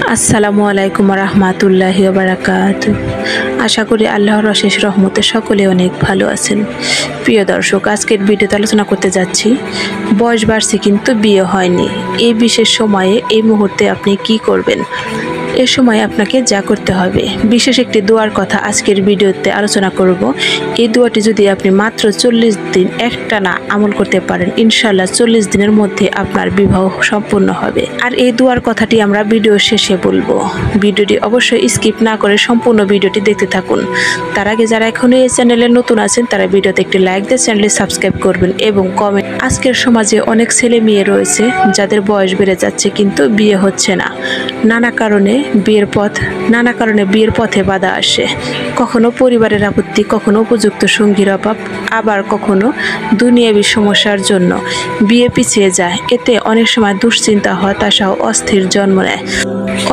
আসসালামু আলাইকুম রহমাতুল্লাহি ওয়া বারাকাতুহু। আশা করি আল্লাহর অশেষ রহমতে সকলে অনেক ভালো আছেন। প্রিয় দর্শক, আজকের ভিডিওতে আলোচনা করতে যাচ্ছি বয়স বাড়ছে কিন্তু বিয়ে হয়নি। এই বিশেষ সময়ে এই মুহূর্তে আপনি কি করবেন? এ সময় আপনাকে যা করতে হবে, বিশেষ একটি দোয়ার কথা আজকের ভিডিওতে আলোচনা করব। এই দোয়াটি যদি আপনি মাত্র 40 দিন একটানা আমল করতে পারেন, ইনশাআল্লাহ 40 দিনের মধ্যে আপনার বিবাহ সম্পূর্ণ হবে। আর এই দোয়ার কথাটি আমরা ভিডিও শেষে বলবো। ভিডিওটি অবশ্যই স্কিপ না করে সম্পূর্ণ ভিডিওটি দেখতে থাকুন। তার আগে যারা এখনো এই চ্যানেলে নতুন আছেন তারা ভিডিওতে একটি লাইক দিয়ে চ্যানেলটি সাবস্ক্রাইব করবেন এবং কমেন্ট। আজকের সমাজে অনেক ছেলে মেয়ে রয়েছে যাদের বয়স বেড়ে যাচ্ছে কিন্তু বিয়ে হচ্ছে না। নানা কারণে বিয়ের পথে বাধা আসে। কখনো পরিবারের আপত্তি, কখনো উপযুক্ত সঙ্গীর অভাব, আবার কখনো দুনিয়াবী সমস্যার জন্য বিয়ে পিছিয়ে যায়। এতে অনেক সময় দুশ্চিন্তা, হতাশা ও অস্থির জন্ম নেয়।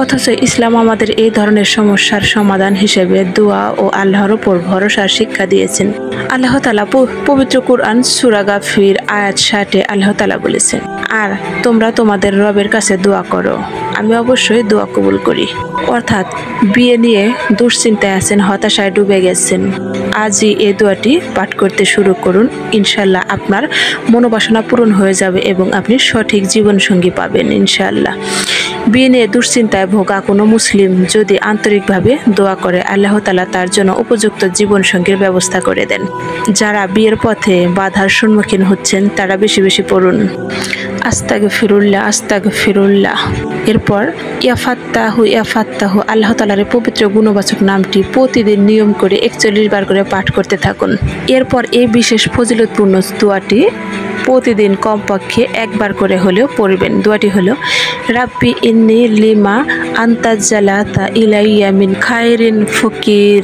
অথচ ইসলাম আমাদের এই ধরনের সমস্যার সমাধান হিসেবে দোয়া ও আল্লাহর উপর ভরসার শিক্ষা দিয়েছেন। আল্লাহ তাআলা পবিত্র কুরআন সূরা গাফির আয়াত 60-এ আল্লাহ তাআলা বলেছেন, আর তোমরা তোমাদের রবের কাছে দোয়া করো, আমি অবশ্যই দোয়া কবুল করি। অর্থাৎ বিয়ে নিয়ে দুশ্চিন্তায় আছেন, হতাশায় ডুবে গেছেন, আজই এই দোয়াটি পাঠ করতে শুরু করুন। ইনশাআল্লাহ আপনার মনোবাসনা পূরণ হয়ে যাবে এবং আপনি সঠিক জীবনসঙ্গী পাবেন ইনশাআল্লাহ। বিয়ে নিয়ে দুশ্চিন্তায় ভোগা কোনো মুসলিম যদি আন্তরিকভাবে দোয়া করে, আল্লাহ তাআলা তার জন্য উপযুক্ত জীবনসঙ্গীর ব্যবস্থা করে দেন। যারা বিয়ের পথে বাধার সম্মুখীন হচ্ছেন তারা বেশি বেশি পড়ুন আস্তাগফিরুল্লাহ আস্তাগফিরুল্লাহ। এরপর ইয়া ফাত্তাহু আল্লাহ তাআলার পবিত্র গুণবাচক নামটি প্রতিদিন নিয়ম করে 41 বার করে পাঠ করতে থাকুন। এরপর এই বিশেষ ফজিলতপূর্ণ দোয়াটি প্রতিদিন কমপক্ষে একবার করে হলেও পড়বেন। দোয়াটি হলো, রাব্বি ইন্নী লিমা আনতাজ্জালাতা ইলাইয়া মিন খায়রিন ফকির।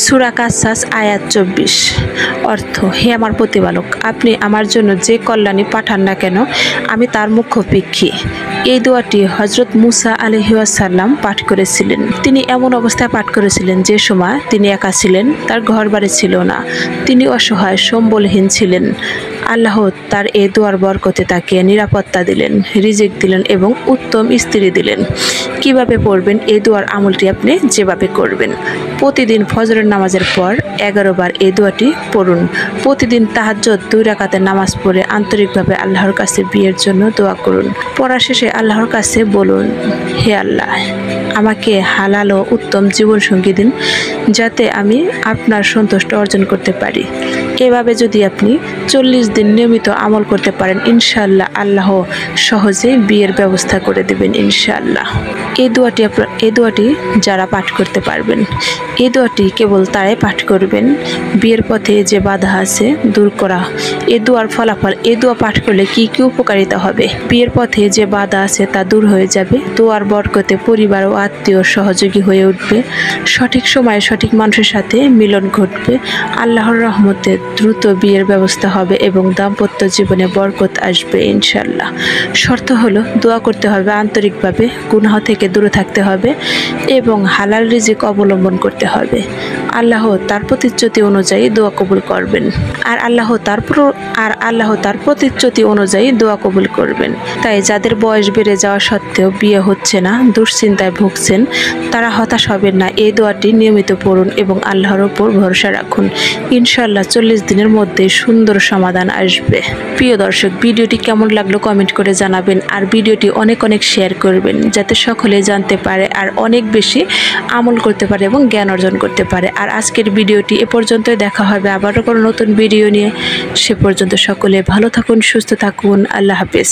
সূরা কাসাস আয়াত 24। অর্থ, হে আমার প্রতিপালক, আপনি আমার জন্য যে কল্যাণী পাঠান না কেন আমি তার মুখাপেক্ষী। এই দোয়াটি হযরত মুসা আলাইহিস সালাম পাঠ করেছিলেন। তিনি এমন অবস্থায় পাঠ করেছিলেন যে সময় তিনি একা ছিলেন, তার ঘর বাড়ি ছিল না, তিনি অসহায় সম্বলহীন ছিলেন। আল্লাহ তার এই দোয়ার বরকতে তাকে নিরাপত্তা দিলেন, রিজিক দিলেন এবং উত্তম স্ত্রী দিলেন। কিভাবে পড়বেন এই দোয়ার আমলটি? আপনি যেভাবে করবেন, প্রতিদিন ফজরের নামাজের পর 11 বার এই দোয়াটি পড়ুন। প্রতিদিন তাহাজ্জুদ 2 রাকাতের নামাজ পড়ে আন্তরিকভাবে আল্লাহর কাছে বিয়ের জন্য দোয়া করুন। পড়া শেষে আল্লাহর কাছে বলুন, হে আল্লাহ, আমাকে হালাল ও উত্তম জীবনসঙ্গী দিন যাতে আমি আপনার সন্তুষ্ট অর্জন করতে পারি। এভাবে যদি আপনি 40 দিন নিয়মিত আমল করতে পারেন, ইনশাআল্লাহ আল্লাহ সহজেই বিয়ের ব্যবস্থা করে দেবেন ইনশাআল্লাহ। এই দোয়াটি যারা পাঠ করতে পারবেন, এই দোয়াটি কেবল তারাই পাঠ করবেন বিয়ের পথে যে বাধা আছে দূর করা। এই দোয়ার ফলাফল, এই দোয়া পাঠ করলে কি কি উপকারিতা হবে? বিয়ের পথে যে বাধা আছে তা দূর হয়ে যাবে, দোয়ার বরকতে পরিবার ও আত্মীয় সহযোগী হয়ে উঠবে, সঠিক সময়ে সঠিক মানুষের সাথে মিলন ঘটবে, আল্লাহর রহমতে দ্রুত বিয়ের ব্যবস্থা হবে এবং দাম্পত্য জীবনে বরকত আসবে ইনশাআল্লাহ। শর্ত হলো দোয়া করতে হবে আন্তরিকভাবে, গুনাহ থেকে দূরে থাকতে হবে এবং হালাল রিজিক অবলম্বন করতে হবে। আল্লাহ তার প্রতিশ্রুতি অনুযায়ী দোয়া কবুল করবেন, আর আল্লাহ তার প্রতিশ্রুতি অনুযায়ী দোয়া কবুল করবেন। তাই যাদের বয়স বেড়ে যাওয়া সত্ত্বেও বিয়ে হচ্ছে না, দুশ্চিন্তায় ভুগছেন, তারা হতাশ হবেন না। এই দোয়াটি নিয়মিত পড়ুন এবং আল্লাহর উপর ভরসা রাখুন। ইনশাআল্লাহ 40 দিনের মধ্যে সুন্দর সমাধান আসবে। প্রিয় দর্শক, ভিডিওটি কেমন লাগলো কমেন্ট করে জানাবেন, আর ভিডিওটি অনেক শেয়ার করবেন যাতে সকলে জানতে পারে আর অনেক বেশি আমল করতে পারে এবং জ্ঞান অর্জন করতে পারে। আর আজকের ভিডিওটি এ পর্যন্তই। দেখা হবে আবারও কোনো নতুন ভিডিও নিয়ে। সে পর্যন্ত সকলে ভালো থাকুন, সুস্থ থাকুন। আল্লাহ হাফেজ।